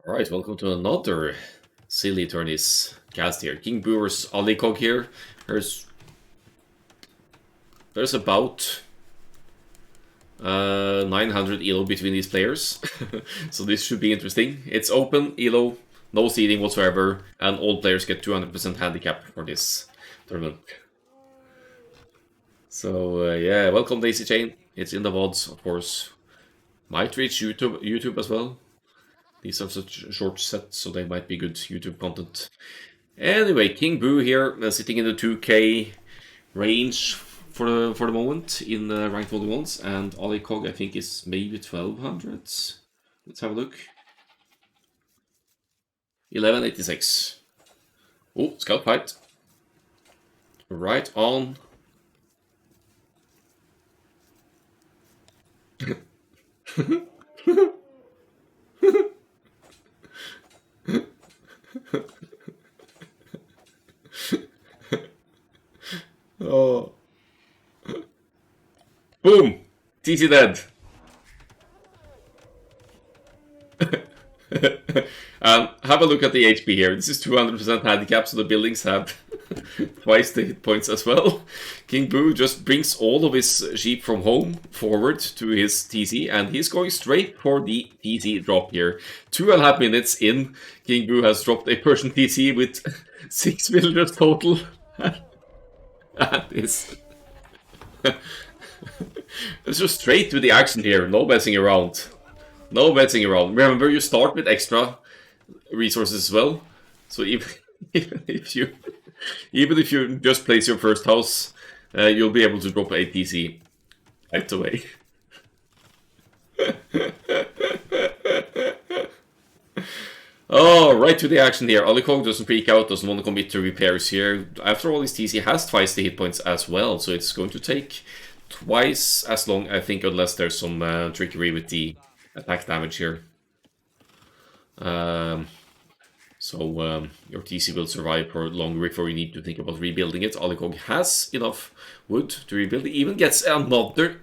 Alright, welcome to another silly tourneys cast here. King Boo versus Alikog here. There's about 900 elo between these players. So this should be interesting. It's open elo, no seeding whatsoever, and all players get 200% handicap for this tournament. So yeah, welcome Daisy Chain. It's in the VODs, of course. Might reach YouTube as well. These are such short sets, so they might be good YouTube content. Anyway, King Boo here, sitting in the 2K range for the moment in ranked 41s, and Alikog I think is maybe 1200. Let's have a look. 1186. Oh, scout fight. Right on. Oh. Boom! TC dead. Have a look at the HP here. This is 200% handicap, so the buildings have twice the hit points as well. King Boo just brings all of his sheep from home forward to his TC, and he's going straight for the TC drop here. 2.5 minutes in, King Boo has dropped a Persian TC with 6 villagers total. That is... Let's just straight to the action here, no messing around. No messing around. Remember, you start with extra resources as well. So even if you just place your first house, you'll be able to drop a TC right away. Oh, right to the action here. Alikog doesn't freak out, doesn't want to commit to repairs here. After all, his TC has twice the hit points as well, so it's going to take twice as long, I think, unless there's some trickery with the attack damage here. Your TC will survive for longer before you need to think about rebuilding it. Alikog has enough wood to rebuild. He even gets another...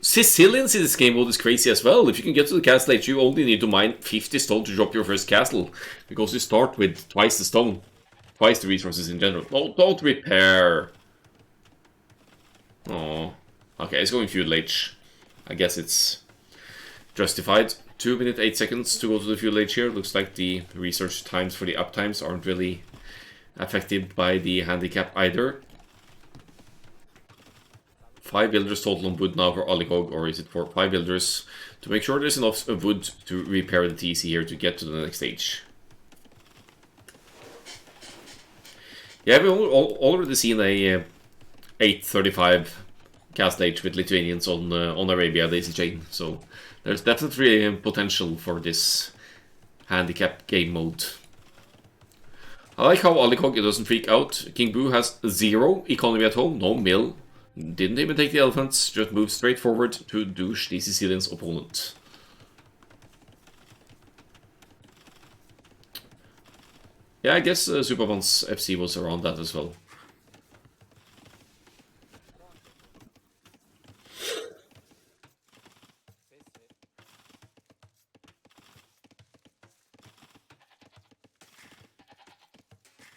Sicilians in this game mode is crazy as well. If you can get to the castle age, you only need to mine 50 stone to drop your first castle. Because you start with twice the stone. Twice the resources in general. No, don't repair. Oh, okay, it's going feudal age. I guess it's justified. 2 minutes 8 seconds to go to the feudal age here. Looks like the research times for the uptimes aren't really affected by the handicap either. 5 villagers total on wood now for Alikog, or is it for 5 villagers to make sure there's enough wood to repair the TC here to get to the next stage. Yeah, we've already seen a 835 cast age with Lithuanians on Arabia Daisy Chain, so there's definitely potential for this handicap game mode. I like how Alikog doesn't freak out. King Boo has 0 economy at home, no mill. Didn't even take the elephants, just moved straight forward to douche the Sicilian's opponent. Yeah, I guess Superman's FC was around that as well.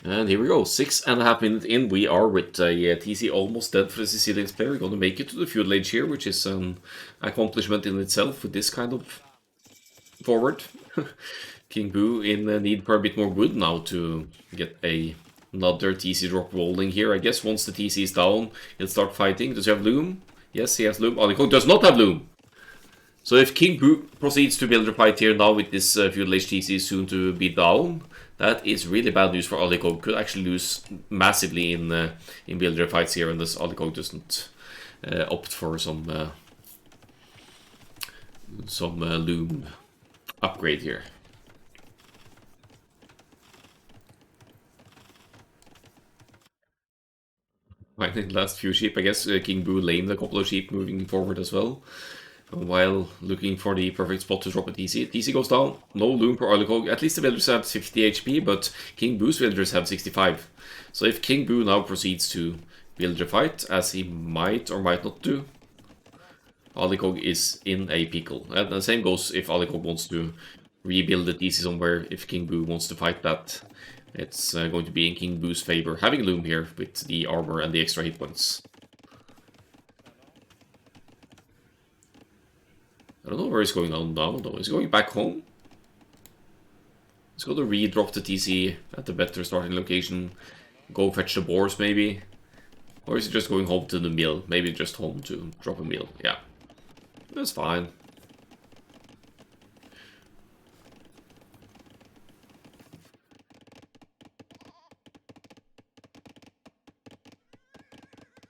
And here we go, 6.5 minutes in, we are with TC almost dead for the Sicilians player. We're going to make it to the feudal age here, which is an accomplishment in itself with this kind of forward. King Boo in need for a bit more wood now to get another TC drop rolling here. I guess once the TC is down, he'll start fighting. Does he have loom? Yes, he has loom. Alikog does not have loom. So if King Boo proceeds to build a fight here now with this feudal age TC soon to be down, that is really bad news for Alikog. Could actually lose massively in builder fights here, unless Alikog doesn't opt for some loom upgrade here. Finding the last few sheep, I guess King Boo lamed a couple of sheep moving forward as well, while looking for the perfect spot to drop a TC. TC goes down, no loom for Alikog. At least the villagers have 50 HP, but King Boo's villagers have 65. So if King Boo now proceeds to villager fight, as he might or might not do, Alikog is in a pickle. And the same goes if Alikog wants to rebuild the DC somewhere if King Boo wants to fight that. It's going to be in King Boo's favor, having Loom here with the armor and the extra hit points. I don't know where he's going on now, though. Is he going back home? He's going to re-drop the TC at the better starting location. Go fetch the boars, maybe. Or is he just going home to the mill? Maybe just home to drop a mill. Yeah. That's fine.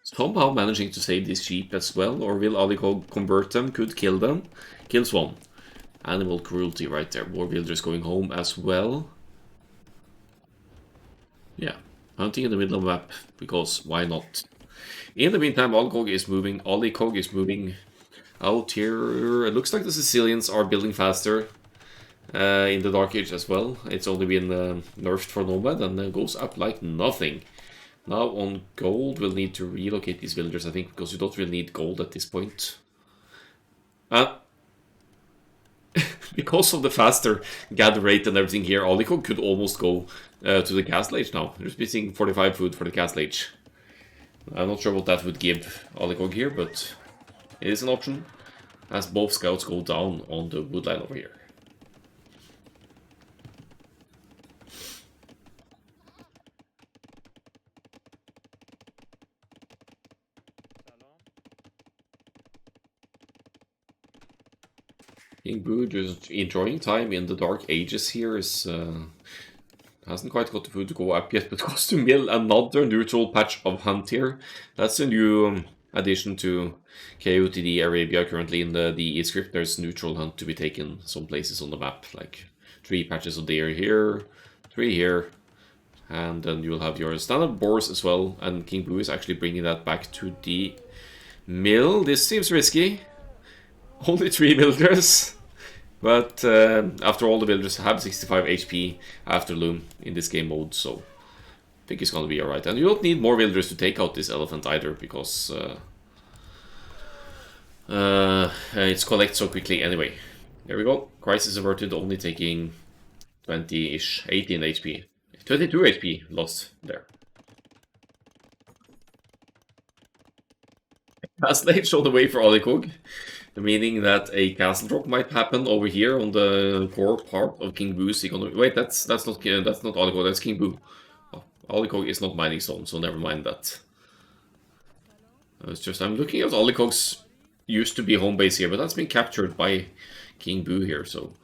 Somehow managing to save these sheep as well, or will Alikog convert them? Could kill them. Kills one. Animal cruelty right there. More villagers going home as well. Yeah, hunting in the middle of the map, because why not? In the meantime, Alikog is moving out here. It looks like the Sicilians are building faster in the Dark Age as well. It's only been nerfed for Nomad and goes up like nothing. Now on gold, we'll need to relocate these villagers, I think, because you don't really need gold at this point. Because of the faster gather rate and everything here, Alikog could almost go to the Castle Age now. There's missing 45 food for the Castle Age. I'm not sure what that would give Alikog here, but it is an option, as both scouts go down on the wood line over here. King Boo just enjoying time in the Dark Ages here is hasn't quite got the food to go up yet, but goes to mill another neutral patch of hunt here. That's a new addition to KOTD Arabia currently in the DE script. There's neutral hunt to be taken some places on the map, like 3 patches of deer here, 3 here, and then you'll have your standard boars as well, and King Boo is actually bringing that back to the mill. This seems risky. Only 3 villagers, but after all, the villagers have 65 HP after Loom in this game mode, so I think it's gonna be alright. And you don't need more villagers to take out this elephant either, because it's collect so quickly anyway. There we go. Crisis averted, only taking 20-ish, 18 HP. 22 HP lost there. Castle Age on the way for Alikog. Meaning that a castle drop might happen over here on the core part of King Boo's economy. Wait, that's not Alikog, that's King Boo. Oh, Alikog is not mining stone, so never mind that. It's just I'm looking at Alikog's used to be home base here, but that's been captured by King Boo here, so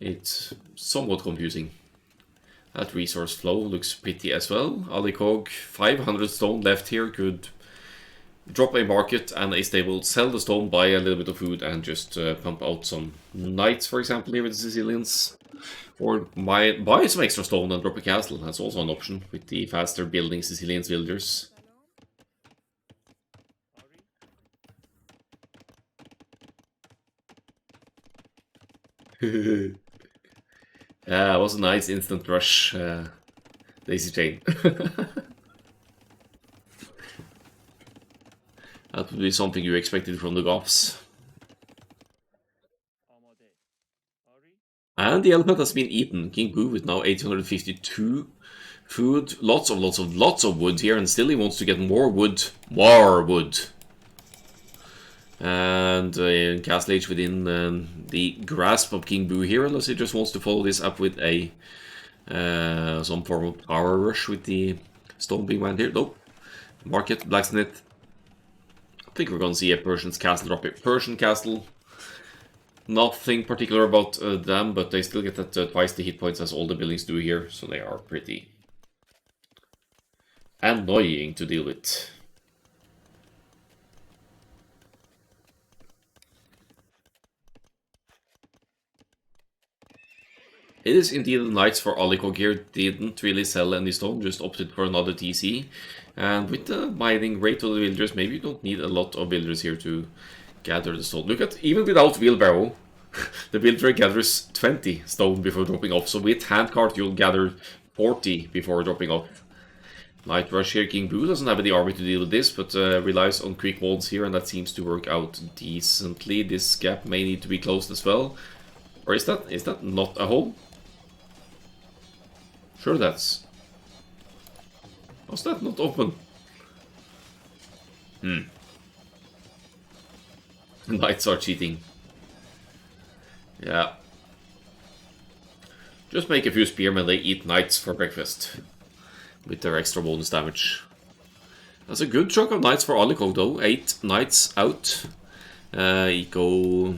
it's somewhat confusing. That resource flow looks pretty as well. Alikog, 500 stone left here, could drop a market and a stable, sell the stone, buy a little bit of food, and just pump out some knights, for example, here with the Sicilians. Or buy some extra stone and drop a castle. That's also an option with the faster building Sicilians villagers. Yeah, it was a nice instant rush, Daisy Chain. That would be something you expected from the Goths. And the elephant has been eaten. King Boo with now 852 food. Lots of wood here, and still he wants to get more wood. More wood. And Castle Age within the grasp of King Boo here, unless he just wants to follow this up with a some form of power rush with the stone being mined here. Nope. Market, blacksmith. I think we're gonna see a Persian's castle drop here. Persian castle. Nothing particular about them, but they still get that twice the hit points as all the buildings do here, so they are pretty annoying to deal with. It is indeed the knights for Alikog here. Didn't really sell any stone, just opted for another TC. And with the mining rate of the villagers, maybe you don't need a lot of villagers here to gather the stone. Look at, even without wheelbarrow, the villager gathers 20 stone before dropping off. So with handcart, you'll gather 40 before dropping off. Night Rush here. King Boo doesn't have any army to deal with this, but relies on quick walls here, and that seems to work out decently. This gap may need to be closed as well. Or is that not a hole? Sure that's... Was that not open? Knights are cheating. Yeah. Just make a few spearmen, they eat knights for breakfast. With their extra bonus damage. That's a good chunk of knights for Alikog though. 8 knights out. Eco...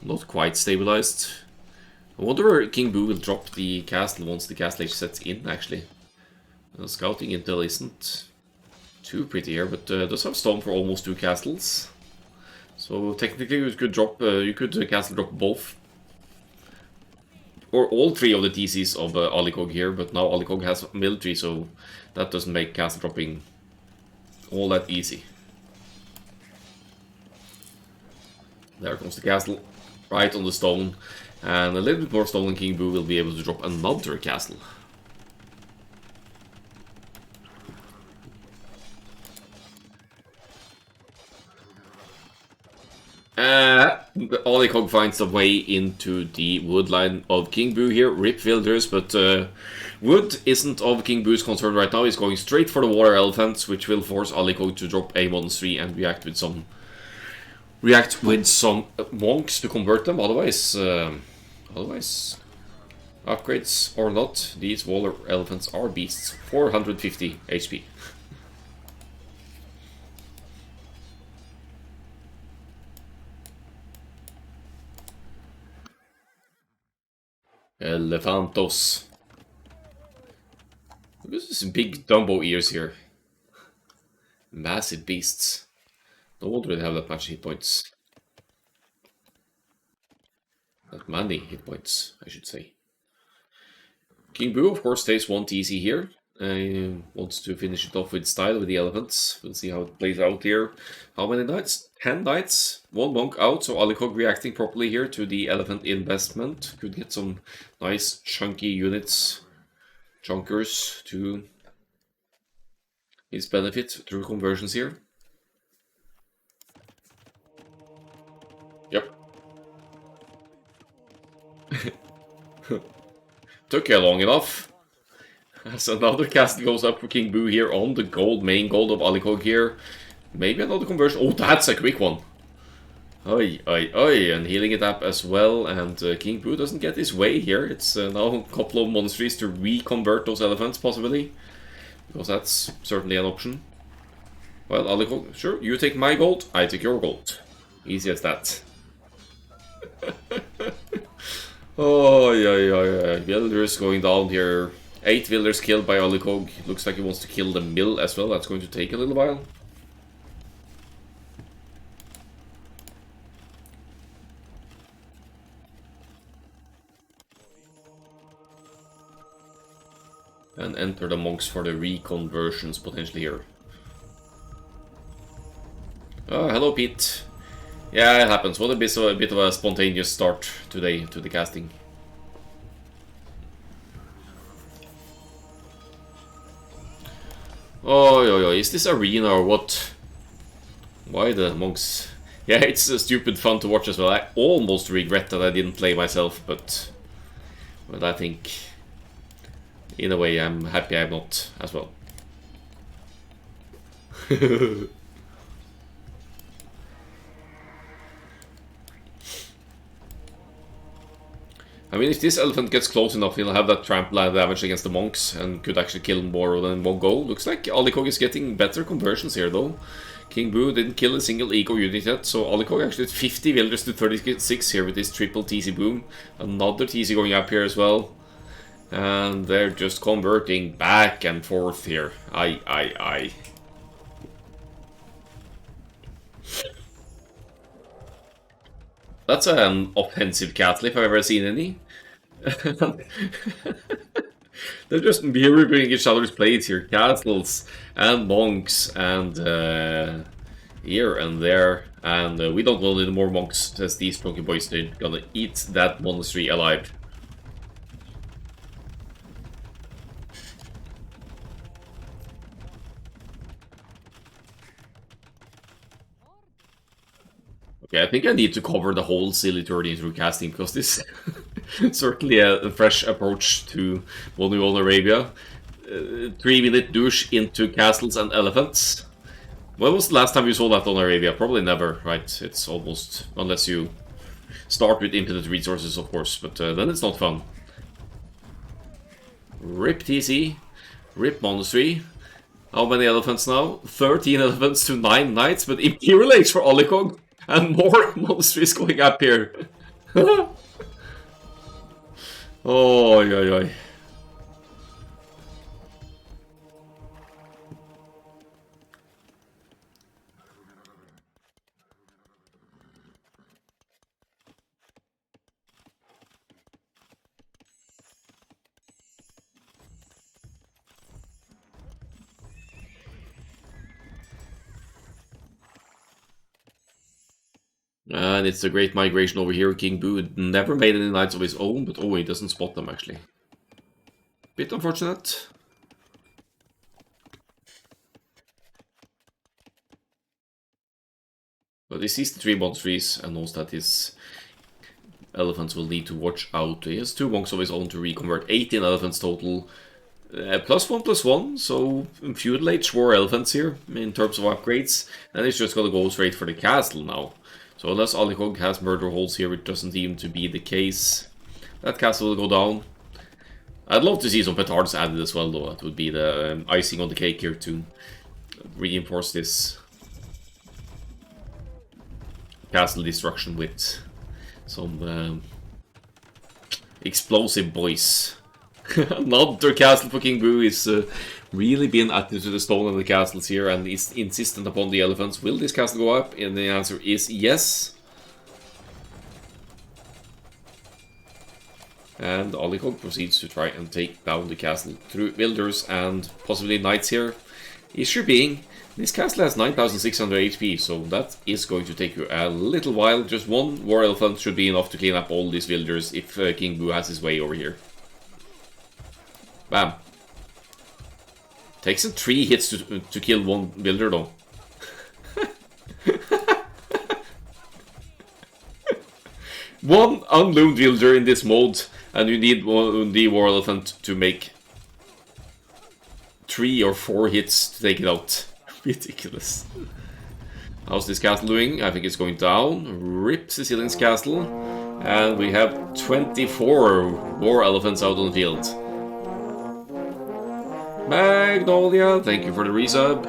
not quite stabilized. I wonder where King Boo will drop the castle once the castle age sets in, actually. Scouting intel isn't too pretty here, but does have stone for almost 2 castles. So technically you could drop, castle drop both. Or all 3 of the TCs of Alikog here, but now Alikog has military, so that doesn't make castle dropping all that easy. There comes the castle, right on the stone. And a little bit more stone and King Boo will be able to drop another castle. Alikog finds a way into the wood line of King Boo here. Rip villagers, but wood isn't of King Boo's concern right now. He's going straight for the water elephants, which will force Alikog to drop a monastery and react with some monks to convert them. Otherwise, upgrades or not, these water elephants are beasts. 450 HP. Elephantos. Look at these big Dumbo ears here. Massive beasts. No wonder they have that much hit points. That many hit points, I should say. King Boo, of course, stays 1 TC here. Wants to finish it off with style with the elephants. We'll see how it plays out here. How many knights? 10 knights, 1 monk out, so Alikog reacting properly here to the elephant investment. Could get some nice chunky units, chunkers, to his benefit through conversions here. Yep. Took you long enough. As another castle goes up for King Boo here on the main gold of Alikog here. Maybe another conversion. Oh, that's a quick one. Oi, oi, oi. And healing it up as well. And King Boo doesn't get his way here. It's now a couple of monasteries to reconvert those elephants, possibly. Because that's certainly an option. Well, Alikog, sure, you take my gold, I take your gold. Easy as that. Oh, yeah. Villagers going down here. 8 villagers killed by Alikog. Looks like he wants to kill the mill as well. That's going to take a little while. And enter the monks for the reconversions potentially here. Oh, hello Pete. Yeah, it happens. What a bit of a spontaneous start today to the casting. Oh, is this arena or what? Why the monks? Yeah, it's stupid fun to watch as well. I almost regret that I didn't play myself, but I think in a way I'm happy I'm not as well. I mean, if this elephant gets close enough, he'll have that trample damage against the monks and could actually kill more than one go. Looks like Alikog is getting better conversions here, though. King Boo didn't kill a single eco unit yet, so Alikog actually had 50 villagers to 36 here with this triple TC boom. Another TC going up here as well. And they're just converting back and forth here. Aye. That's an offensive castle if I've ever seen any. They're just mirroring each other's plays here. Castles and monks and here and there. And we don't want any more monks, says these Punky Boys. They're gonna eat that monastery alive. Okay, I think I need to cover the whole silly tourney through casting, because this is certainly a fresh approach to Wonder Arabia. 3-minute douche into castles and elephants. When was the last time you saw that on Arabia? Probably never, right? It's almost, unless you start with infinite resources, of course, but then it's not fun. Rip TC, rip Monastery. How many elephants now? 13 elephants to 9 knights, but Imperial Age for Alikog, and more monasteries going up here. Oh, yeah. And it's a great migration over here. King Boo never made any knights of his own, but oh, he doesn't spot them actually. Bit unfortunate. But he sees the 3 monasteries and knows that his elephants will need to watch out. He has 2 monks of his own to reconvert. 18 elephants total. +1/+1, so feudal age war elephants here in terms of upgrades. And he's just gonna go straight for the castle now. So unless Alikog has murder holes here, it doesn't seem to be the case. That castle will go down. I'd love to see some petards added as well, though. That would be the icing on the cake here to reinforce this castle destruction with some explosive boys. Another castle for King Boo is really being added to the stone of the castles here and is insistent upon the elephants. Will this castle go up? And the answer is yes. And Alikog proceeds to try and take down the castle through builders and possibly knights here. Issue being, this castle has 9,600 HP, so that is going to take you a little while. Just 1 war elephant should be enough to clean up all these villagers if King Boo has his way over here. Bam. Takes him 3 hits to kill 1 builder though. One unloomed villager in this mode, and you need the war elephant to make 3 or 4 hits to take it out. Ridiculous. How's this castle doing? I think it's going down. Rip Sicilian's castle. And we have 24 war elephants out on the field. Magnolia, thank you for the resub.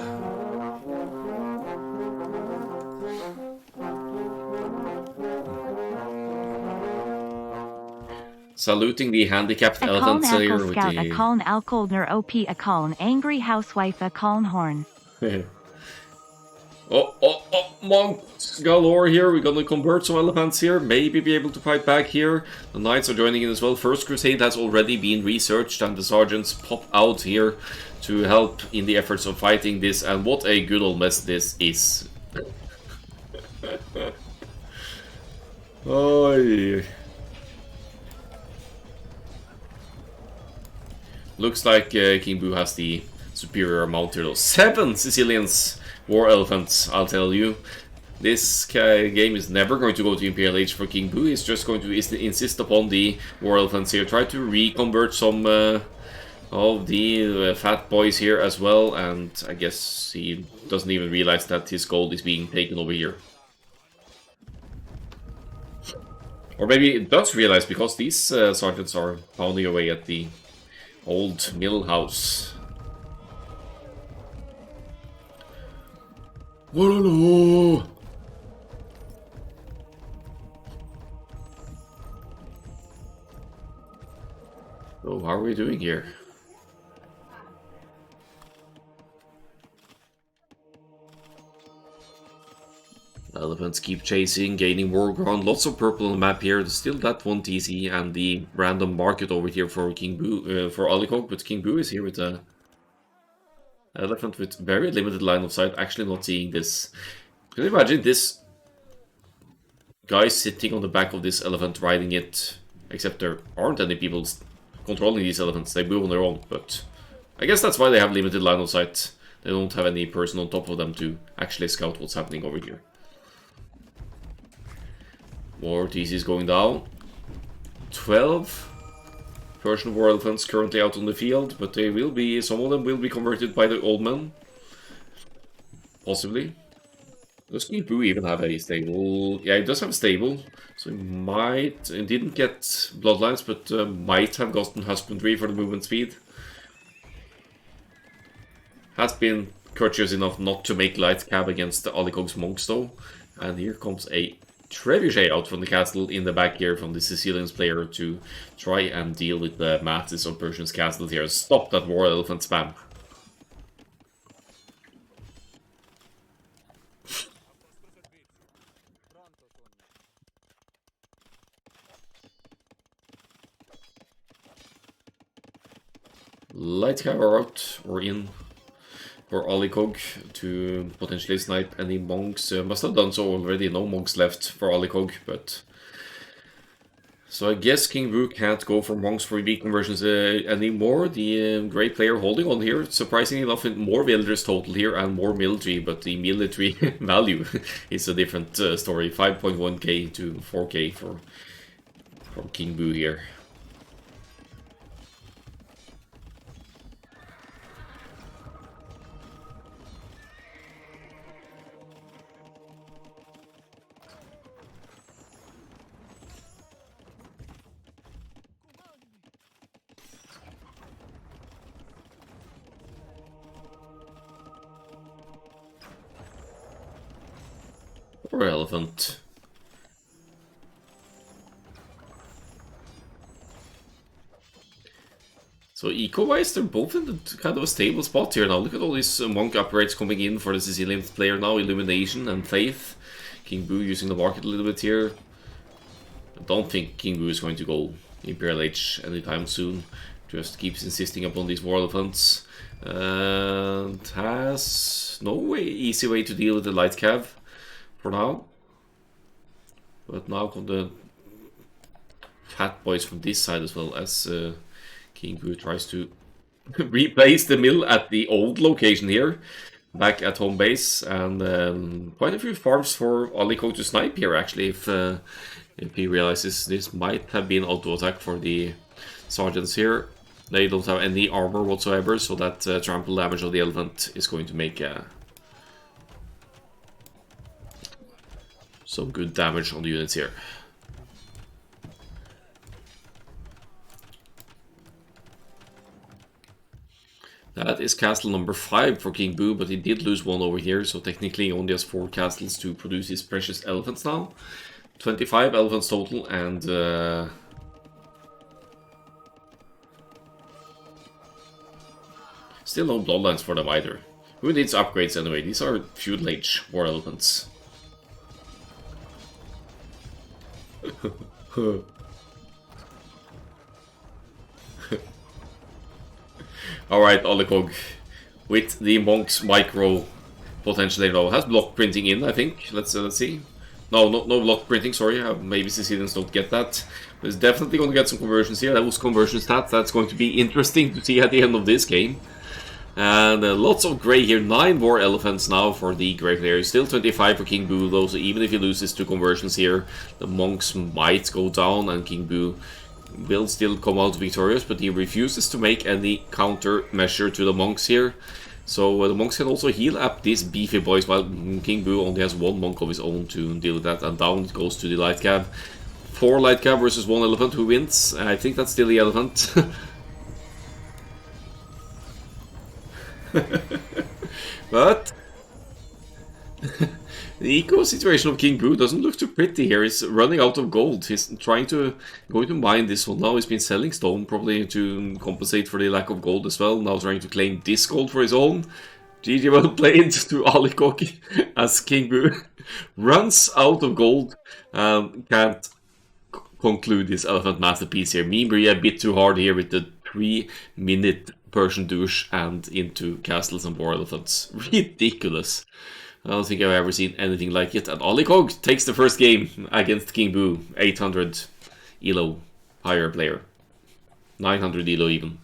Saluting the handicapped elephants here with the... Akkal Alikog OP Akkal Angry Housewife Akkal Horn. Oh, monks galore here. We're gonna convert some elephants here. Maybe be able to fight back here. The knights are joining in as well. First Crusade has already been researched and the sergeants pop out here to help in the efforts of fighting this. And what a good old mess this is. Oh, looks like King Boo has the superior amount here though. 7 Sicilians war elephants, I'll tell you. This game is never going to go to Imperial Age for King Boo. He's just going to insist upon the war elephants here. Try to reconvert some of the fat boys here as well. And I guess he doesn't even realize that his gold is being taken over here. Or maybe it does realize, because these sergeants are pounding away at the old mill house. Whoa. So how are we doing here? Elephants keep chasing, gaining war ground. Lots of purple on the map here. There's still that 1 TC and the random market over here for King Boo, for Alikog, but King Boo is here with a elephant with very limited line of sight, actually not seeing this. Can you imagine this guy sitting on the back of this elephant riding it? Except there aren't any people controlling these elephants, they move on their own, but I guess that's why they have limited line of sight. They don't have any person on top of them to actually scout what's happening over here. More TCs going down. 12 Persian war elephants currently out on the field, but they will be, some of them will be converted by the old men. Possibly. Does King Boo even have a stable? Yeah, he does have a stable. So he might, he didn't get bloodlines, but might have gotten husbandry for the movement speed. Has been courteous enough not to make light cab against the Alikog's monks though. And here comes a trebuchet out from the castle in the back here from the Sicilian's player to try and deal with the masses of Persian's castle here. Stop that war elephant spam. Light cab are out or in for Alikog to potentially snipe any monks. Must have done so already, no monks left for Alikog, but... So I guess King Boo can't go for monks for weak conversions anymore. The great player holding on here, surprisingly enough, more villagers total here and more military, but the military value is a different story. 5.1k to 4k for King Boo here. Or elephant. So eco-wise, they're both in the kind of a stable spot here now. Look at all these monk upgrades coming in for the Sicilian player now. Illumination and Faith. King Boo using the market a little bit here. I don't think King Boo is going to go Imperial Age anytime soon. Just keeps insisting upon these war elephants. And has no easy way to deal with the light cav for now. But now come the fat boys from this side as well, as King Boo tries to replace the mill at the old location here, back at home base, and quite a few farms for Alikog to snipe here actually, if he realizes this might have been auto attack for the sergeants here. They don't have any armor whatsoever, so that trample damage of the elephant is going to make some good damage on the units here. That is castle number 5 for King Boo, but he did lose one over here, so technically he only has 4 castles to produce his precious elephants now. 25 elephants total, and still no bloodlines for them either. Who needs upgrades anyway? These are feudal age war elephants. Alright, Alikog, with the Monk's micro potentially now has block printing in, I think. Let's see. No block printing, sorry. Maybe Sicilians don't get that. But it's definitely going to get some conversions here. That was conversion stats. That's going to be interesting to see at the end of this game. And lots of grey here. 9 more elephants now for the grey player. Still 25 for King Boo though, so even if he loses 2 conversions here, the monks might go down and King Boo will still come out victorious, but he refuses to make any counter measure to the monks here. So the monks can also heal up these beefy boys, while King Boo only has 1 monk of his own to deal with that, and down it goes to the light cab. 4 light cab versus 1 elephant. Who wins? I think that's still the elephant. But the eco situation of King Boo doesn't look too pretty here. He's running out of gold. He's going to mine this one now. He's been selling stone probably to compensate for the lack of gold as well. Now trying to claim this gold for his own. GG well played to Alikog as King Boo runs out of gold and can't conclude this elephant masterpiece here. Mimri a bit too hard here with the 3-minute Persian douche and into castles and war elephants. Ridiculous. I don't think I've ever seen anything like it. And Alikog takes the first game against King Boo. 800 elo, higher player. 900 elo even.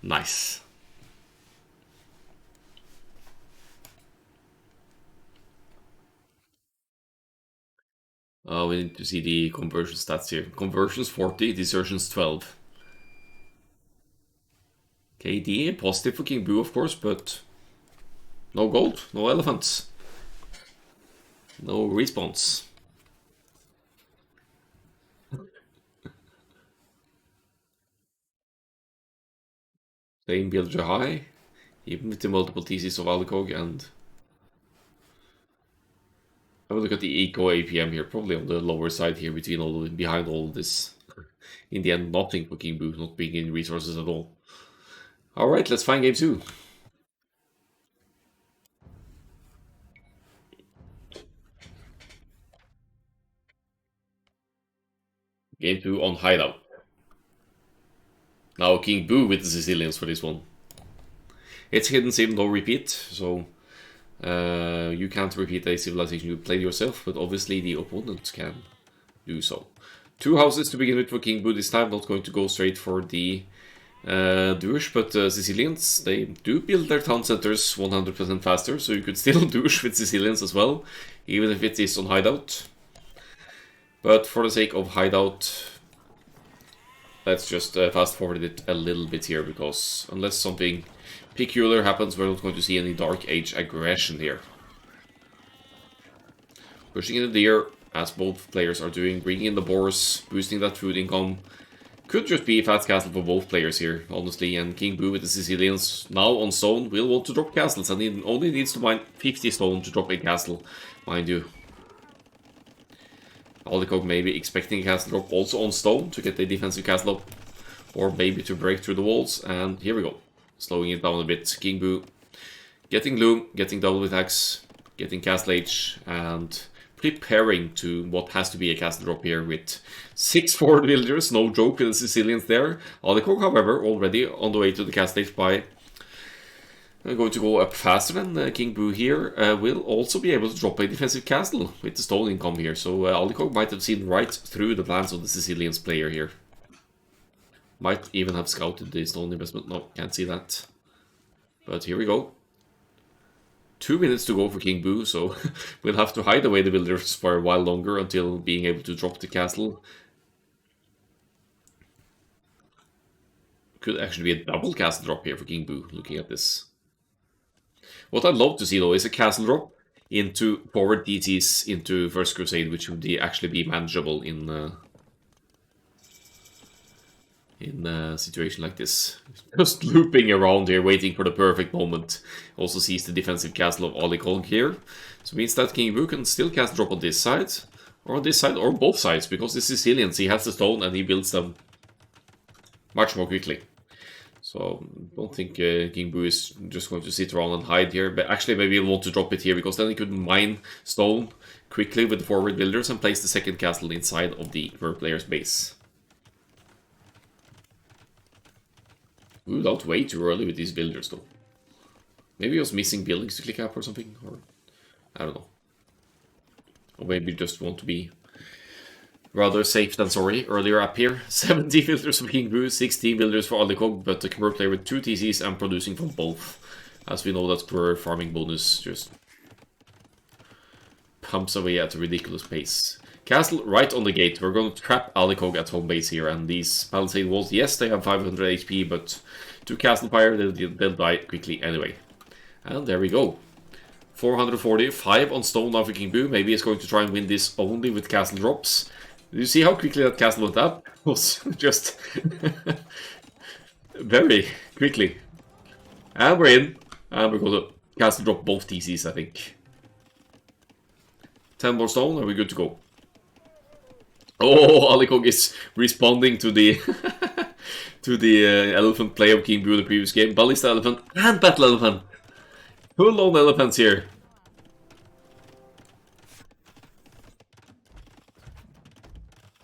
Nice. We need to see the conversion stats here. Conversions 40, desertions 12. KD, positive for King Boo, of course, but no gold, no elephants, no response. Same villager high, even with the multiple TCs of Alikog, and I will look at the eco APM here, probably on the lower side here between all behind all of this. In the end, nothing for King Boo, not being in resources at all. Alright, let's find game 2. Game 2 on Hideout. Now King Boo with the Sicilians for this one. It's hidden sim, no repeat, so you can't repeat a civilization you played yourself, but obviously the opponent can do so. 2 houses to begin with for King Boo this time, not going to go straight for the douche, but Sicilians, they do build their town centers 100% faster, so you could still douche with Sicilians as well, even if it is on Hideout. But for the sake of Hideout, let's just fast forward it a little bit here, because unless something peculiar happens, we're not going to see any Dark Age aggression here. Pushing in the deer, as both players are doing, bringing in the boars, boosting that food income. Could just be a fast castle for both players here, honestly, and King Boo with the Sicilians now on stone will want to drop castles, and he only needs to mine 50 stone to drop a castle, mind you. Alikog maybe expecting a castle drop also on stone to get a defensive castle up, or maybe to break through the walls, and here we go. Slowing it down a bit. King Boo getting loom, getting double attacks, getting castle age, and preparing to what has to be a castle drop here with 6 forward villagers, no joke with the Sicilians there. Alikog, however, already on the way to the castle age by going to go up faster than King Boo here, will also be able to drop a defensive castle with the stone income here, so Alikog might have seen right through the plans of the Sicilians player here. Might even have scouted the stone investment, no, can't see that. But here we go. 2 minutes to go for King Boo, so we'll have to hide away the builders for a while longer until being able to drop the castle. Could actually be a double castle drop here for King Boo, looking at this. What I'd love to see though is a castle drop into forward DTs into First Crusade, which would actually be manageable in a situation like this. Just looping around here, waiting for the perfect moment. Also sees the defensive castle of Alikog here. So it means that King Boo can still cast drop on this side, or both sides, because the Sicilians, he has the stone and he builds them much more quickly. So don't think King Boo is just going to sit around and hide here, but actually maybe he'll want to drop it here, because then he could mine stone quickly with the forward builders and place the second castle inside of the current player's base. Moved out way too early with these builders though. Maybe he was missing buildings to click up or something, or I don't know. Or maybe just want to be rather safe than sorry. Earlier up here, 70 builders for King Boo, 16 builders for Alikog, but the current player with 2 TCs and producing from both. As we know that per farming bonus just pumps away at a ridiculous pace. Castle right on the gate. We're going to trap Alikog at home base here, and these palisade walls, yes, they have 500 HP, but to castle fire, they'll die quickly anyway. And there we go. 440, 5 on stone now for King Boo. Maybe he's going to try and win this only with castle drops. Do you see how quickly that castle went up? It was just very quickly. And we're in. And we're going to castle drop both TCs, I think. 10 more stone, and we're good to go. Oh, Alikog is responding to the to the elephant play of King Boo in the previous game. Ballista elephant and battle elephant. Full on elephants here.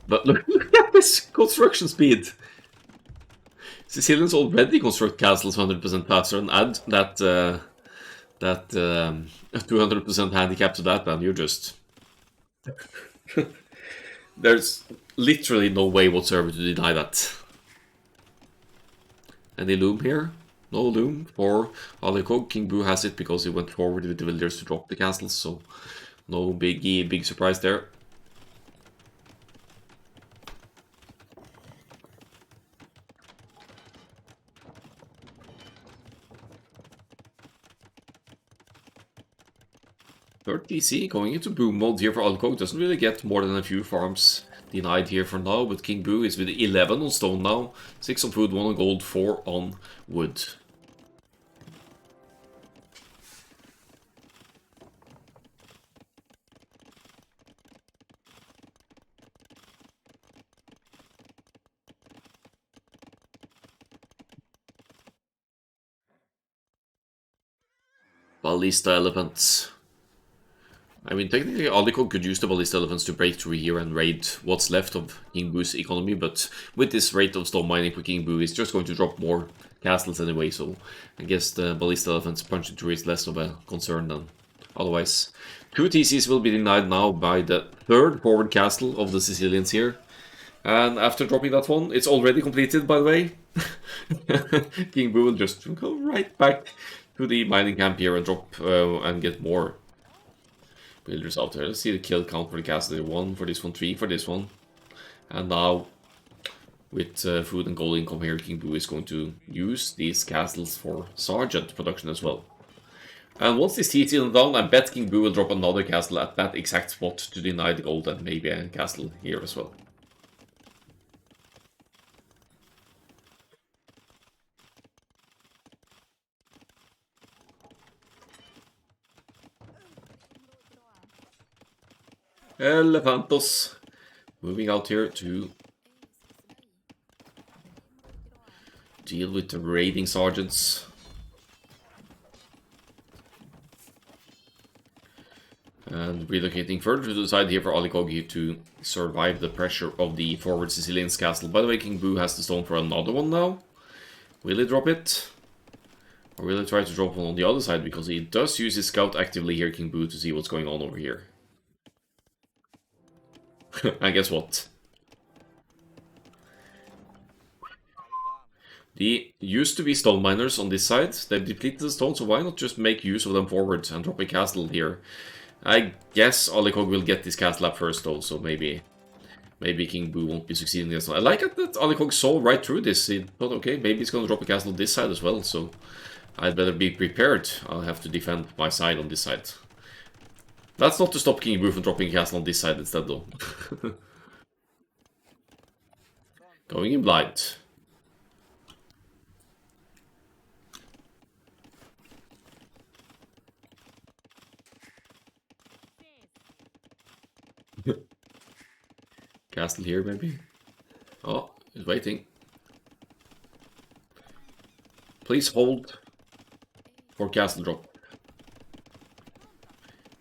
But look at this construction speed. Sicilians already construct castles 100% faster, and add that 200% handicap to that, and you're just... There's literally no way whatsoever to deny that. Any loom here? No loom for Alikog. King Boo has it because he went forward with the villagers to drop the castles, so no big surprise there. third TC going into boom mode here for Alikog. Doesn't really get more than a few farms denied here for now, but King Boo is with 11 on stone now, 6 on food, 1 on gold, 4 on wood. Ballista elephants. I mean, technically, Alikog could use the ballista elephants to break through here and raid what's left of King Boo's economy, but with this rate of stone mining for King Boo, he's just going to drop more castles anyway, so I guess the ballista elephants punching through is less of a concern than otherwise. 2 TCs will be denied now by the third forward castle of the Sicilians here. And after dropping that one, it's already completed, by the way. King Boo will just go right back to the mining camp here and drop and get more builders out there. Let's see the kill count for the castle. 1 for this one, 3 for this one. And now, with food and gold income here, King Boo is going to use these castles for sergeant production as well. And once this TC is down, I bet King Boo will drop another castle at that exact spot to deny the gold and maybe a castle here as well. Elephantos moving out here to deal with the raiding sergeants. And relocating further to the side here for Alikog to survive the pressure of the forward Sicilian's castle. By the way, King Boo has the stone for another one now. Will he drop it? Or will he try to drop one on the other side? Because he does use his scout actively here, King Boo, to see what's going on over here. And guess what? There used to be stone miners on this side. They've depleted the stone, so why not just make use of them forward and drop a castle here? I guess Alikog will get this castle up first though, so maybe King Boo won't be succeeding in this one. I like it that Alikog saw right through this. He thought, okay, maybe he's gonna drop a castle on this side as well, so I'd better be prepared. I'll have to defend my side on this side. That's not to stop King Boo from dropping a castle on this side instead though. Going in blind. Castle here, maybe? Oh, he's waiting. Please hold for castle drop.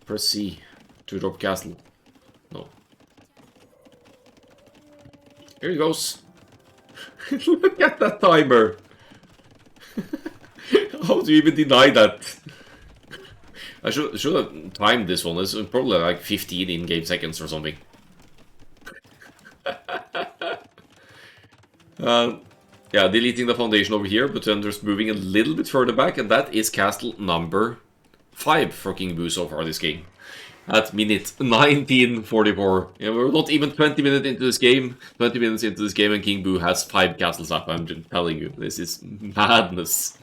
Press C to drop castle. No. Here he goes. Look at that timer. How do you even deny that? I should have timed this one. It's probably like 15 in-game seconds or something. Yeah, deleting the foundation over here, but then just moving a little bit further back, and that is castle number 5 for King Boo so far this game. At minute 1944. Yeah, we're not even 20 minutes into this game. 20 minutes into this game and King Boo has 5 castles up, I'm just telling you. This is madness.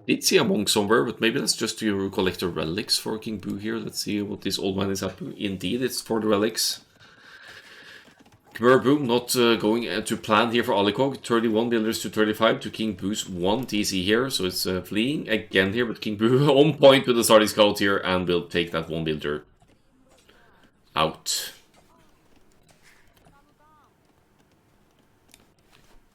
Did see a monk somewhere, but maybe that's just to collect the relics for King Boo here. Let's see what this old man is up to. Indeed, it's for the relics. Khmer Boom not going to plan here for Alikog. 31 builders to 35 to King Boo's 1 TC here. So it's fleeing again here, but King Boo on point with the starting scout here and will take that 1 builder out.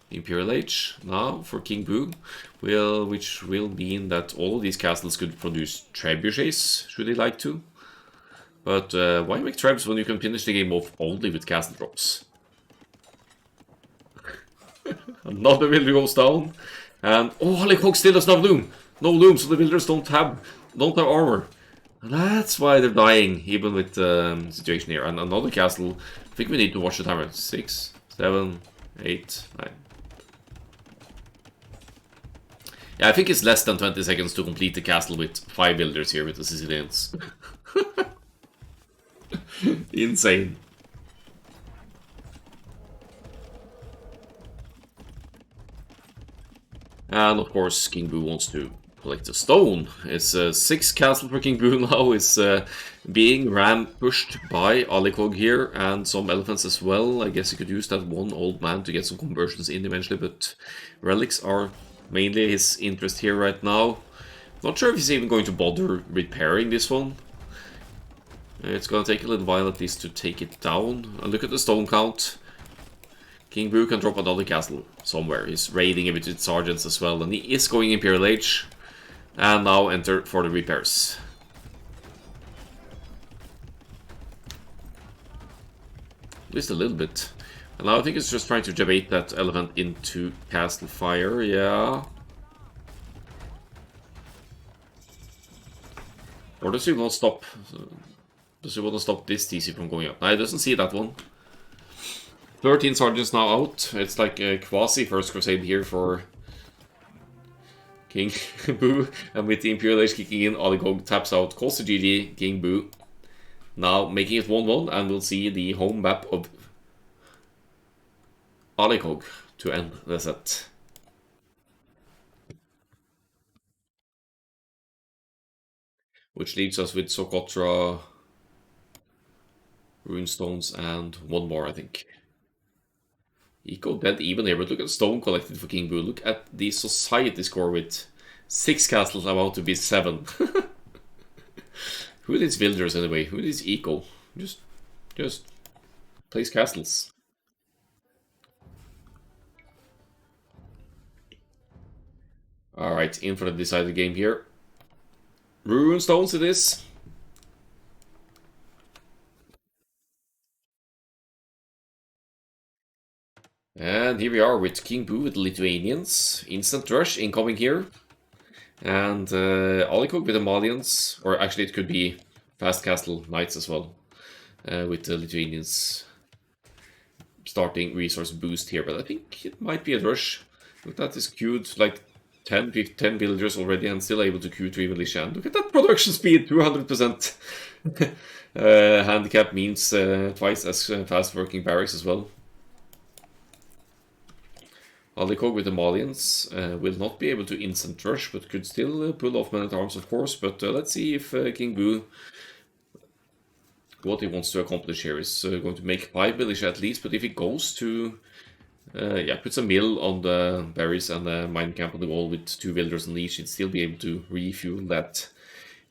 Imperial Age now for King Boo, which will mean that all of these castles could produce trebuchets, should he like to. But why make trebs when you can finish the game off only with castle drops? Another builder goes down, and oh, Alikog still does not have loom. No loom, so the builders don't have armor. And that's why they're dying, even with the situation here. And another castle. I think we need to watch the timer. 6, 7, 8, 9. Yeah, I think it's less than 20 seconds to complete the castle with 5 builders here with the Sicilians. Insane. And of course, King Boo wants to collect a stone. It's 6 castle for King Boo now. Is being ram-pushed by Alikog here, and some elephants as well. I guess he could use that one old man to get some conversions in eventually, but relics are mainly his interest here right now. Not sure if he's even going to bother repairing this one. It's gonna take a little while at least to take it down. And look at the stone count. King Boo can drop another castle somewhere. He's raiding a bit with sergeants as well, and he is going Imperial Age. And now enter for the repairs. At least a little bit. And now I think it's just trying to debate that elephant into Castle Fire, yeah. Or does he want to stop? Does he want to stop this TC from going up? No, he doesn't see that one. 13 sergeants now out. It's like a quasi First Crusade here for King Boo. And with the Imperial Age kicking in, Alikog taps out, calls the GG, King Boo. Now making it 1-1, and we'll see the home map of Alikog to end the set. Which leaves us with Socotra, Runestones, and one more, I think. Eco dead even here, but look at the stone collected for King Boo. Look at the society score with 6 castles about to be 7. Who are these villagers anyway? Who is Eco? Just place castles. Alright, in for the decided game here. Runestones it is. And here we are with King Boo with the Lithuanians. Instant rush incoming here. And Alikog with the Malians. Or actually it could be Fast Castle Knights as well. With the Lithuanians starting resource boost here. But I think it might be a rush. Look at that, is queued like 10 villagers already and still able to queue 3 militia. And look at that production speed, 200%. Handicap means twice as fast working barracks as well. Alikog with the Malians will not be able to instant rush, but could still pull off men-at-arms, of course. But let's see if King Boo, what he wants to accomplish here is going to make 5 militia at least. But if he goes to, puts a mill on the berries and a mine camp on the wall with 2 villagers on each, he'd still be able to refuel that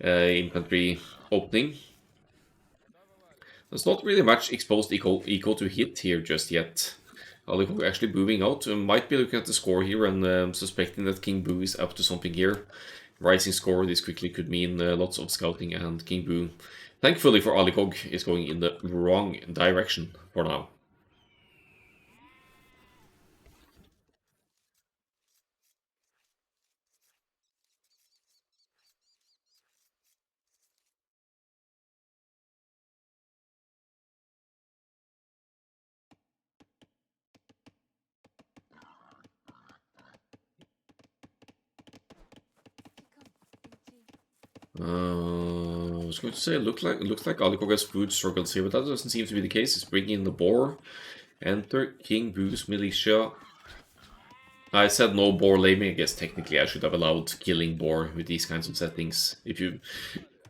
infantry opening. There's not really much exposed eco to hit here just yet. Alikog actually moving out, might be looking at the score here and suspecting that King Boo is up to something here. Rising score this quickly could mean lots of scouting, and King Boo, thankfully for Alikog, is going in the wrong direction for now. I was going to say, it looks like Alikog has food struggles here, but that doesn't seem to be the case. He's bringing in the boar. Enter King Boo's militia. I said no boar laming. I guess technically I should have allowed killing boar with these kinds of settings. If you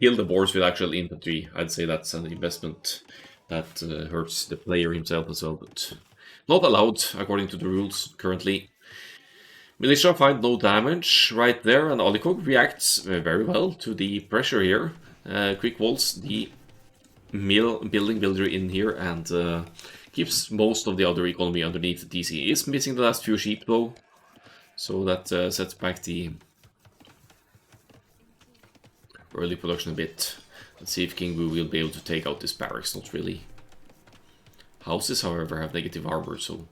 kill the boars with actual infantry, I'd say that's an investment that hurts the player himself as well, but not allowed according to the rules currently. Militia find no damage right there, and Alikog reacts very well to the pressure here. Quick walls the building builder in here and keeps most of the other economy underneath the DC. Is missing the last few sheep though, so that sets back the early production a bit. Let's see if King Boo will be able to take out this barracks. Not really. Houses, however, have negative armor, so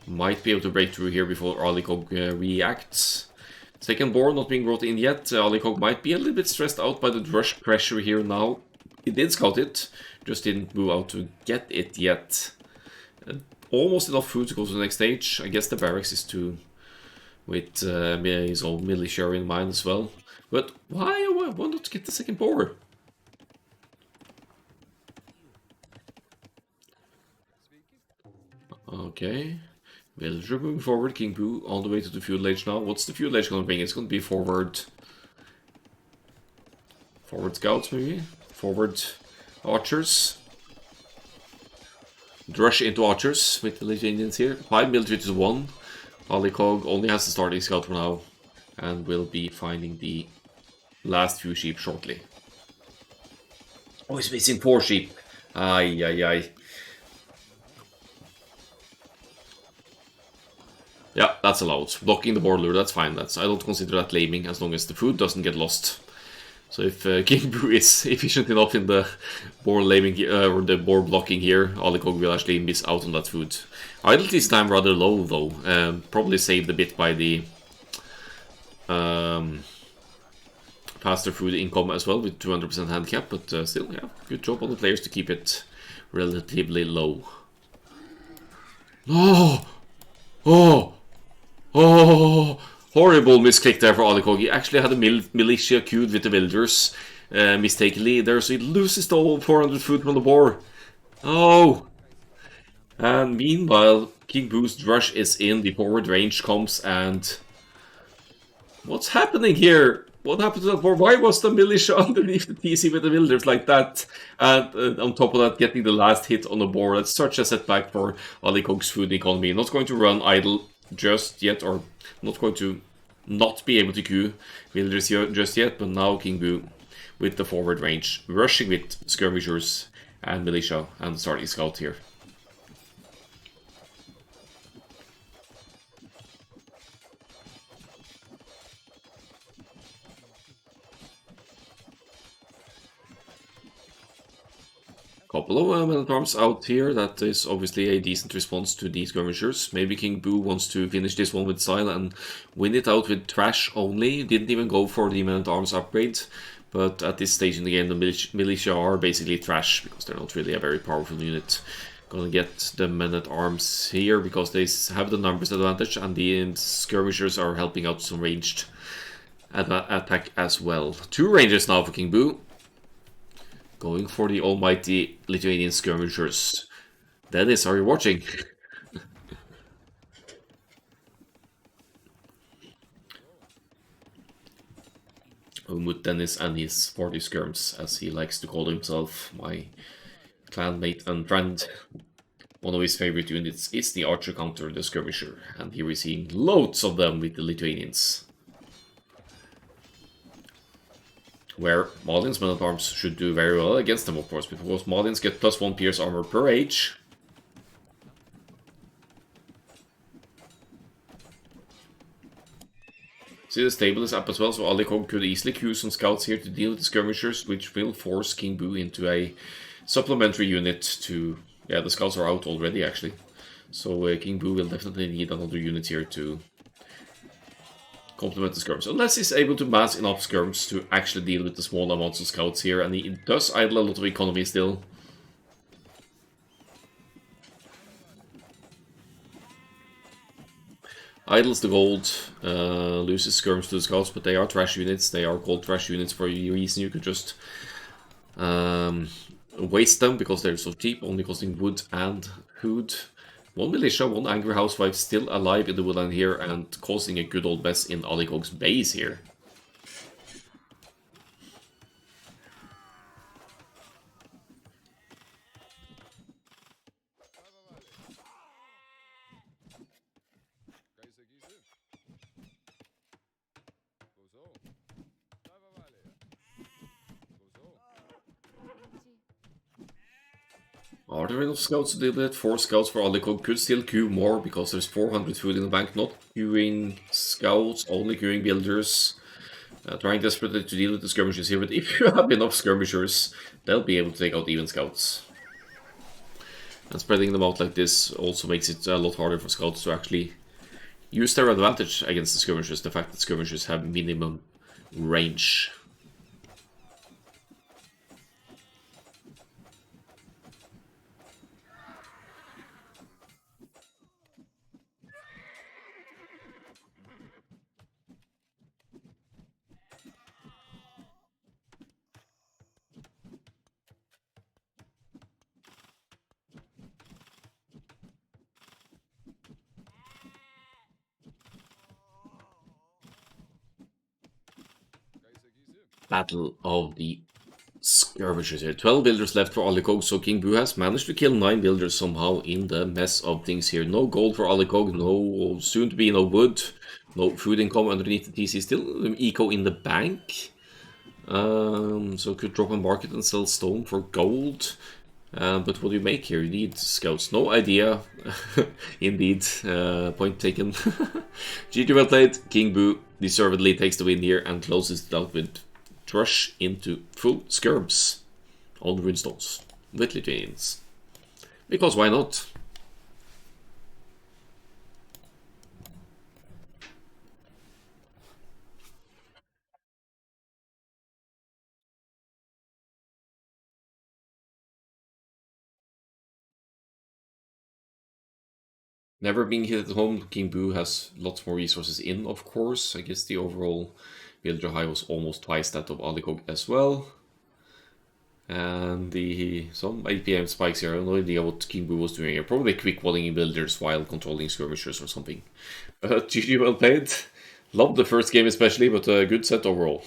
might be able to break through here before Alikog reacts. Second boar not being brought in yet. Alikog might be a little bit stressed out by the rush pressure here now. He did scout it, just didn't move out to get it yet. Almost enough food to go to the next stage. I guess the barracks is to with his own militia in mind as well. But why not get the second boar? Okay. Villager moving forward. King Boo on the way to the feudal age now. What's the feudal age going to bring? It's going to be forward. Forward scouts, maybe? Forward archers. Rush into archers with the Lithuanians here. 5 military to 1. Alikog only has the starting scout for now. And will be finding the last few sheep shortly. Oh, he's missing 4 sheep. Ay, ay, ay. Yeah, that's allowed. Blocking the boar lure, that's fine. I don't consider that laming as long as the food doesn't get lost. So if King Boo is efficient enough in the boar laming or the boar blocking here, Alikog will actually miss out on that food. Idle this time rather low though. Probably saved a bit by the faster food income as well with 200% handicap, but still, yeah, good job on the players to keep it relatively low. Oh! Oh! Oh! Horrible misclick there for Alikog. He actually had a militia queued with the villagers mistakenly there, so he loses the 400 food from the boar. Oh! And meanwhile, King Boo's rush is in, the forward range comes, and... What's happening here? What happened to that boar? Why was the militia underneath the TC with the villagers like that? And on top of that, getting the last hit on the boar. That's such a setback for Alikog's food economy. Not going to run idle just yet, or not going to not be able to queue villagers just yet, but now King Boo with the forward range, rushing with skirmishers and militia and the starting scout here. Couple of men-at-arms out here. That is obviously a decent response to these skirmishers. Maybe King Boo wants to finish this one with style and win it out with trash only. Didn't even go for the men-at-arms upgrade. But at this stage in the game, the militia are basically trash because they're not really a very powerful unit. Gonna get the men-at-arms here because they have the numbers advantage, and the skirmishers are helping out some ranged attack as well. 2 rangers now for King Boo. Going for the almighty Lithuanian skirmishers. Dennis, are you watching? Umut Dennis and his 40 skirms, as he likes to call himself, my clanmate and friend. One of his favorite units is the archer counter, the skirmisher, and here we're seeing loads of them with the Lithuanians. Where Malian's men-at-arms should do very well against them, of course, because Malians get +1 pierce armor per age. See, the stable is up as well, so Alikog could easily queue some scouts here to deal with the skirmishers, which will force King Boo into a supplementary unit to... Yeah, the scouts are out already, actually. So King Boo will definitely need another unit here to complement the skirms, unless he's able to mass enough skirms to actually deal with the small amounts of scouts here, and he does idle a lot of economy still. Idles the gold, loses skirms to the scouts, but they are trash units. They are gold trash units for a reason. You could just waste them because they're so cheap, only costing wood and food. 1 militia, 1 angry housewife still alive in the woodland here and causing a good old mess in Alikog's base here. Are there enough scouts to deal with it? 4 scouts for Alikog. Could still queue more because there's 400 food in the bank. Not queuing scouts, only queuing builders. Trying desperately to deal with the skirmishers here, but if you have enough skirmishers, they'll be able to take out even scouts. And spreading them out like this also makes it a lot harder for scouts to actually use their advantage against the skirmishers. The fact that skirmishers have minimum range. Battle of the Skirmishes here. 12 builders left for Alikog, so King Boo has managed to kill 9 builders somehow in the mess of things here. No gold for Alikog, no soon to be no wood, no food income underneath the TC. Still eco in the bank. So could drop a market and sell stone for gold. But what do you make here? You need scouts. No idea. Indeed. Point taken. GG well played. King Boo deservedly takes the win here and closes it out with Thrush into full skirms on runestones with Lithuanians. Because why not? Never being hit at home, King Boo has lots more resources in, of course. I guess the overall villager high was almost twice that of Alikog as well. And some APM spikes here. I have no idea what King Boo was doing here. Probably quick walling builders while controlling skirmishers or something. GG well played. Loved the first game especially, but a good set overall.